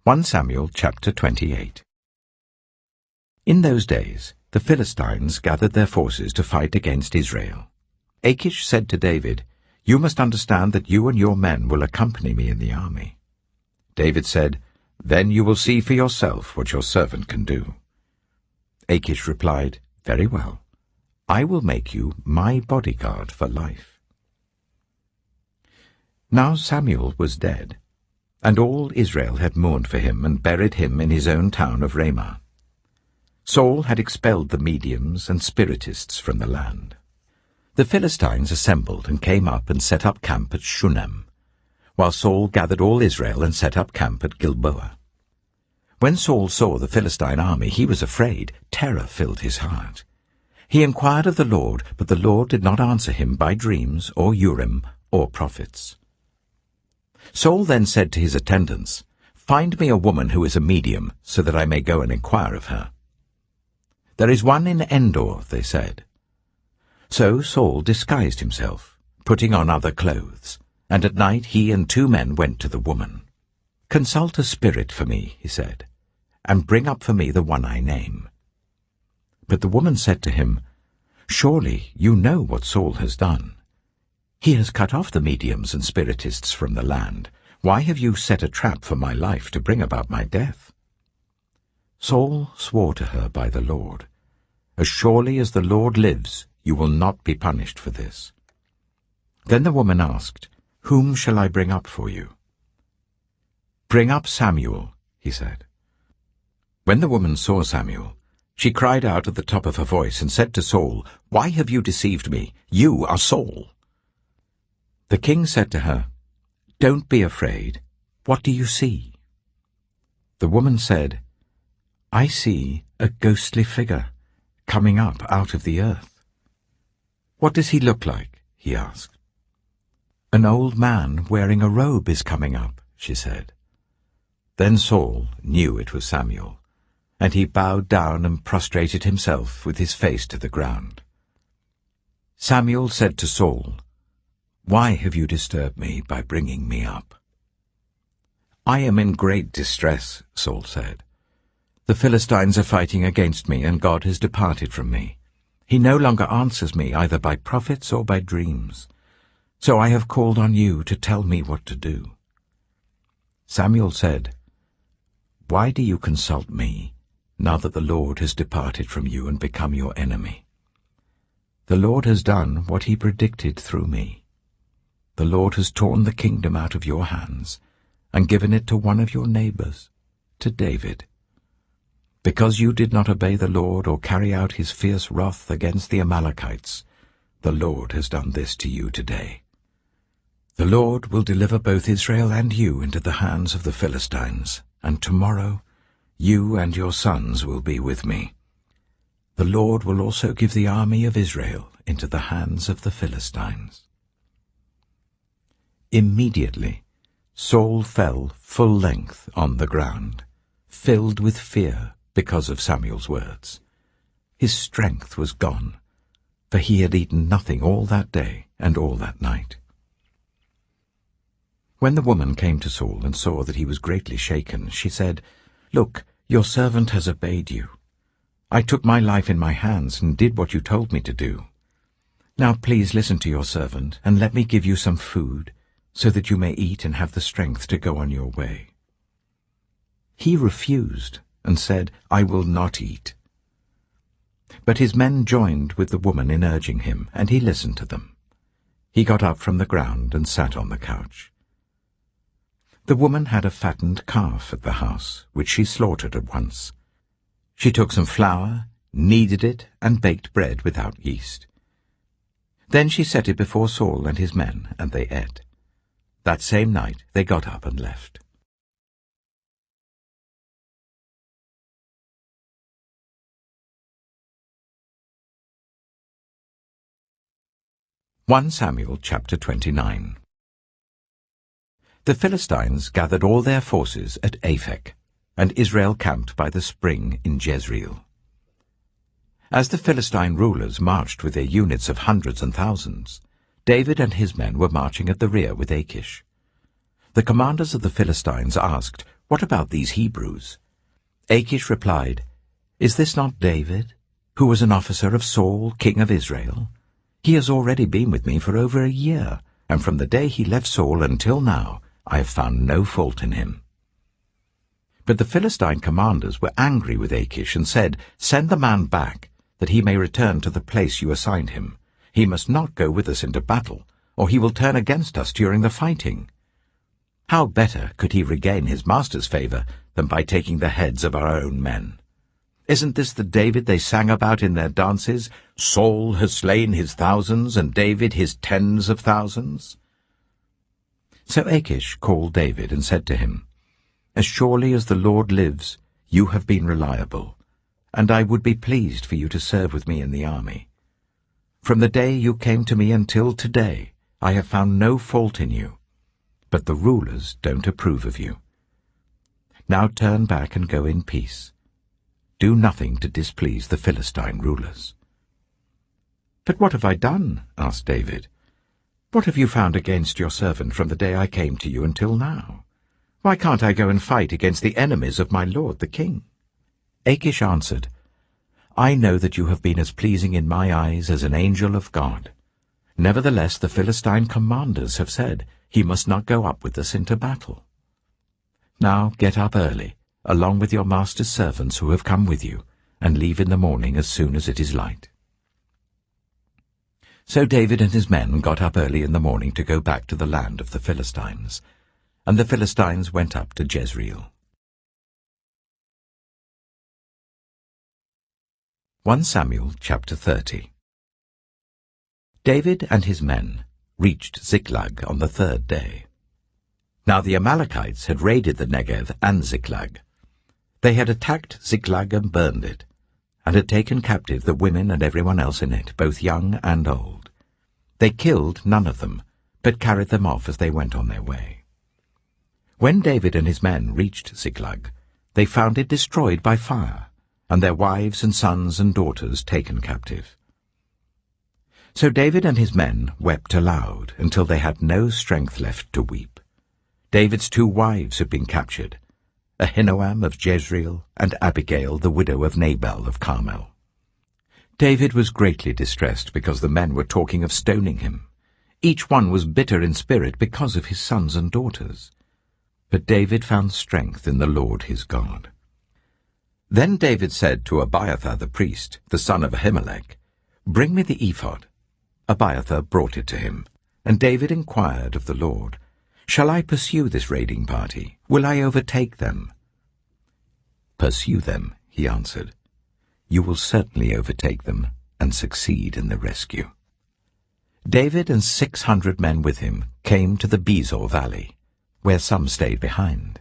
1 Samuel chapter 28. In those days the Philistines gathered their forces to fight against Israel. Achish said to David, "You must understand that you and your men will accompany me in the army." David said, "Then you will see for yourself what your servant can do." Achish replied, "Very well. I will make you my bodyguard for life." Now Samuel was dead, and all Israel had mourned for him and buried him in his own town of Ramah. Saul had expelled the mediums and spiritists from the land. The Philistines assembled and came up and set up camp at Shunem, while Saul gathered all Israel and set up camp at Gilboa. When Saul saw the Philistine army, he was afraid. Terror filled his heart. He inquired of the Lord, but the Lord did not answer him by dreams or Urim or prophets. Saul then said to his attendants, "Find me a woman who is a medium, so that I may go and inquire of her." "There is one in Endor," they said. So Saul disguised himself, putting on other clothes, and at night he and 2 men went to the woman. "Consult a spirit for me," he said, "and bring up for me the one I name." But the woman said to him, "Surely you know what Saul has done. He has cut off the mediums and spiritists from the land. Why have you set a trap for my life to bring about my death?" Saul swore to her by the Lord, "As surely as the Lord lives, you will not be punished for this." Then the woman asked, "Whom shall I bring up for you?" "Bring up Samuel," he said. When the woman saw Samuel, she cried out at the top of her voice and said to Saul, "Why have you deceived me? You are Saul." The king said to her, "Don't be afraid. What do you see?" The woman said, "I see a ghostly figure coming up out of the earth." "What does he look like?" he asked. "An old man wearing a robe is coming up," she said. Then Saul knew it was Samuel, and he bowed down and prostrated himself with his face to the ground. Samuel said to Saul, "Why have you disturbed me by bringing me up?" "I am in great distress," Saul said. "The Philistines are fighting against me, and God has departed from me. He no longer answers me either by prophets or by dreams. So I have called on you to tell me what to do." Samuel said, "Why do you consult me, now that the Lord has departed from you and become your enemy? The Lord has done what he predicted through me. The Lord has torn the kingdom out of your hands and given it to one of your neighbors, to David. Because you did not obey the Lord or carry out his fierce wrath against the Amalekites, the Lord has done this to you today. The Lord will deliver both Israel and you into the hands of the Philistines, and tomorrow you and your sons will be with me. The Lord will also give the army of Israel into the hands of the Philistines." Immediately Saul fell full length on the ground, filled with fear because of Samuel's words. His strength was gone, for he had eaten nothing all that day and all that night. When the woman came to Saul and saw that he was greatly shaken, she said, "Look, your servant has obeyed you. I took my life in my hands and did what you told me to do. Now please listen to your servant, and let me give you some food, so that you may eat and have the strength to go on your way." He refused and said, "I will not eat." But his men joined with the woman in urging him, and he listened to them. He got up from the ground and sat on the couch. The woman had a fattened calf at the house, which she slaughtered at once. She took some flour, kneaded it, and baked bread without yeast. Then she set it before Saul and his men, and they ate. That same night they got up and left. One Samuel chapter 29. The Philistines gathered all their forces at Aphek, and Israel camped by the spring in Jezreel. As the Philistine rulers marched with their units of hundreds and thousands, David and his men were marching at the rear with Achish, The commanders of the Philistines asked, "What about these Hebrews?" Achish replied, "Is this not David, who was an officer of Saul, king of Israel? He has already been with me for over a year, and from the day he left Saul until now, I have found no fault in him." But the Philistine commanders were angry with Achish and said, "Send the man back, that he may return to the place you assigned him. He must not go with us into battle, or he will turn against us during the fighting. How better could he regain his master's favor than by taking the heads of our own men? Isn't this the David they sang about in their dances? Saul has slain his thousands, and David his tens of thousands." So Achish called David and said to him, "As surely as the Lord lives, you have been reliable, and I would be pleased for you to serve with me in the army. From the day you came to me until today, I have found no fault in you, but the rulers don't approve of you. Now turn back and go in peace. Do nothing to displease the Philistine rulers." "But what have I done?" asked David. "What have you found against your servant from the day I came to you until now? Why can't I go and fight against the enemies of my lord the king?" Achish answered, "I know that you have been as pleasing in my eyes as an angel of God. Nevertheless the Philistine commanders have said, 'He must not go up with us into battle.' Now get up early, along with your master's servants who have come with you, and leave in the morning as soon as it is light." So David and his men got up early in the morning to go back to the land of the Philistines, and the Philistines went up to Jezreel. 1 Samuel chapter 30. David and his men reached Ziklag on the third day. Now the Amalekites had raided the Negev and Ziklag. They had attacked Ziklag and burned it, and had taken captive the women and everyone else in it, both young and old. They killed none of them, but carried them off as they went on their way. When David and his men reached Ziklag, they found it destroyed by fire, and their wives and sons and daughters taken captive. So David and his men wept aloud until they had no strength left to weep. David's 2 wives had been captured, Ahinoam of Jezreel and Abigail the widow of Nabal of Carmel. David was greatly distressed because the men were talking of stoning him. Each one was bitter in spirit because of his sons and daughters. But David found strength in the Lord his God. Then David said to Abiathar the priest, the son of Ahimelech, "Bring me the ephod." Abiathar brought it to him, and David inquired of the Lord, "Shall I pursue this raiding party? Will I overtake them?" "Pursue them," he answered. "You will certainly overtake them and succeed in the rescue." David and 600 men with him came to the Bezor valley, where some stayed behind.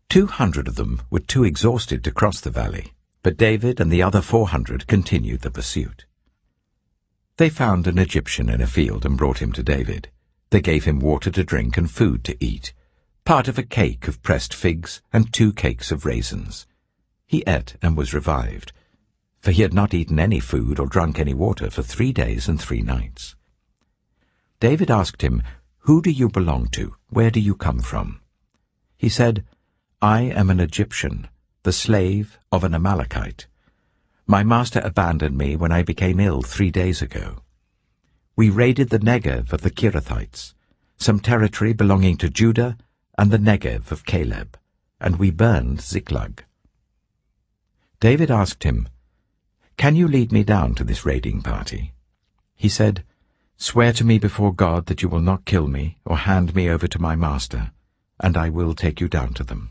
200 of them were too exhausted to cross the valley, but David and the other 400 continued the pursuit. They found an Egyptian in a field and brought him to David. They gave him water to drink and food to eat, part of a cake of pressed figs and 2 cakes of raisins. He ate and was revived, for he had not eaten any food or drunk any water for 3 days and 3 nights. David asked him, "Who do you belong to? Where do you come from?" He said, "I am an Egyptian, the slave of an Amalekite. My master abandoned me when I became ill 3 days ago. We raided the Negev of the Kirithites, some territory belonging to Judah, and the Negev of Caleb, and we burned Ziklag." David asked him, "Can you lead me down to this raiding party?" He said, "Swear to me before God that you will not kill me or hand me over to my master, and I will take you down to them."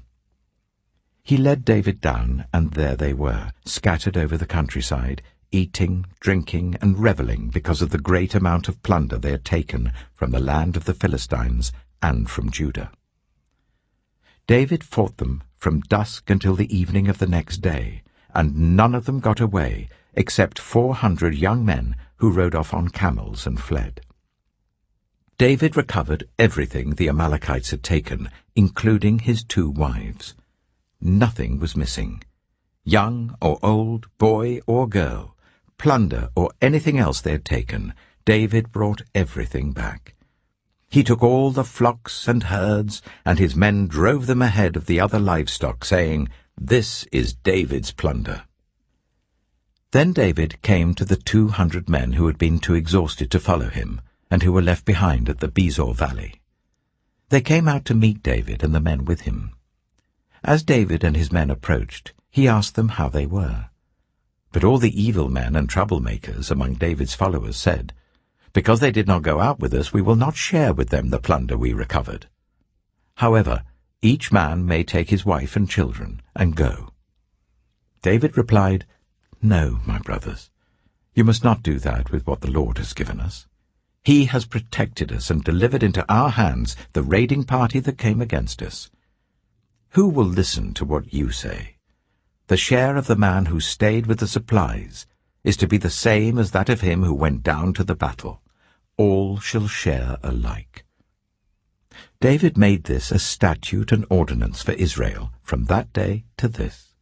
He led David down, and there they were, scattered over the countryside, eating, drinking, and reveling because of the great amount of plunder they had taken from the land of the Philistines and from Judah. David fought them from dusk until the evening of the next day, and none of them got away, except 400 young men who rode off on camels and fled. David recovered everything the Amalekites had taken, including his 2 wives. Nothing was missing. Young or old, boy or girl, plunder or anything else they had taken, David brought everything back. He took all the flocks and herds, and his men drove them ahead of the other livestock, saying, "This is David's plunder." Then David came to the 200 men who had been too exhausted to follow him, and who were left behind at the Besor valley. They came out to meet David and the men with him. As David and his men approached, he asked them how they were. But all the evil men and troublemakers among David's followers said, "Because they did not go out with us, we will not share with them the plunder we recovered. However, each man may take his wife and children and go." David replied, "No, my brothers, you must not do that with what the Lord has given us. He has protected us and delivered into our hands the raiding party that came against us. Who will listen to what you say? The share of the man who stayed with the supplies is to be the same as that of him who went down to the battle. All shall share alike." David made this a statute and ordinance for Israel from that day to this.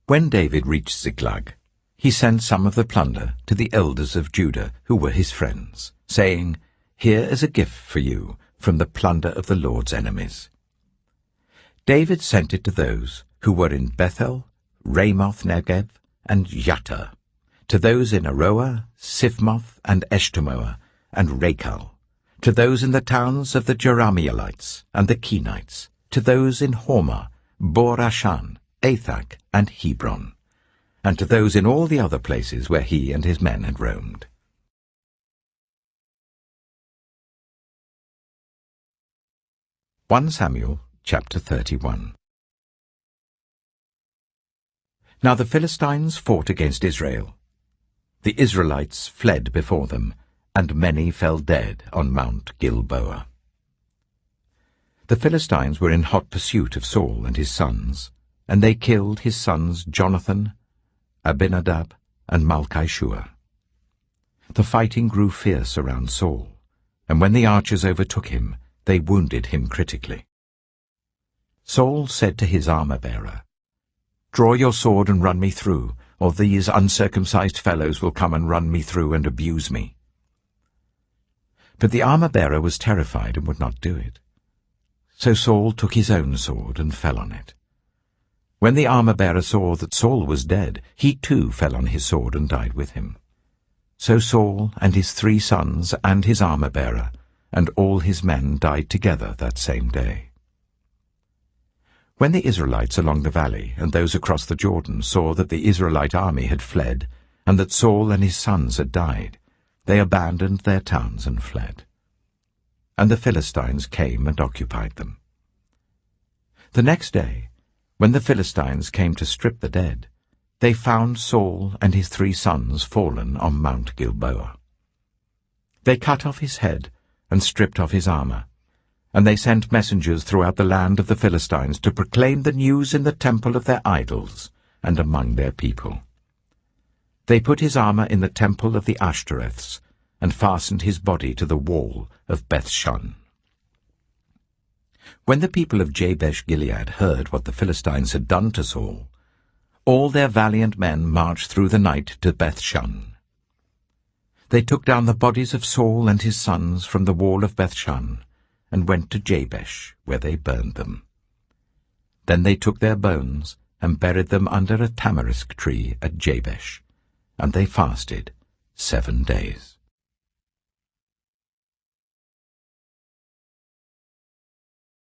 When David reached Ziklag, he sent some of the plunder to the elders of Judah who were his friends, saying, "Here is a gift for you from the plunder of the Lord's enemies." David sent it to those who were in Bethel, Ramoth-Negev, and Yattah, to those in Aroah, Sifmoth, and Eshtemoa, and Rachal, to those in the towns of the Jerahmeelites and the Kenites, to those in Hormah, Bor-Ashan, Athak, and Hebron, and to those in all the other places where he and his men had roamed. 1 Samuel chapter 31. Now the Philistines fought against Israel. The Israelites fled before them, and many fell dead on Mount Gilboa. The Philistines were in hot pursuit of Saul and his sons, and they killed his sons Jonathan, Abinadab, and Malchishua. The fighting grew fierce around Saul, and when the archers overtook him, they wounded him critically. Saul said to his armor-bearer, "Draw your sword and run me through, or these uncircumcised fellows will come and run me through and abuse me." But the armor-bearer was terrified and would not do it. So Saul took his own sword and fell on it. When the armor-bearer saw that Saul was dead, he too fell on his sword and died with him. So Saul and his 3 sons and his armor-bearer and all his men died together that same day. When the Israelites along the valley and those across the Jordan saw that the Israelite army had fled, and that Saul and his sons had died, they abandoned their towns and fled. And the Philistines came and occupied them. The next day, when the Philistines came to strip the dead, they found Saul and his 3 sons fallen on Mount Gilboa. They cut off his head and stripped off his armor, and they sent messengers throughout the land of the Philistines to proclaim the news in the temple of their idols and among their people. They put his armor in the temple of the Ashtoreths and fastened his body to the wall of Beth-shan. When the people of Jabesh-Gilead heard what the Philistines had done to Saul, all their valiant men marched through the night to Beth-shan. They took down the bodies of Saul and his sons from the wall of Beth-shan and went to Jabesh, where they burned them. Then they took their bones and buried them under a tamarisk tree at Jabesh, and they fasted 7 days.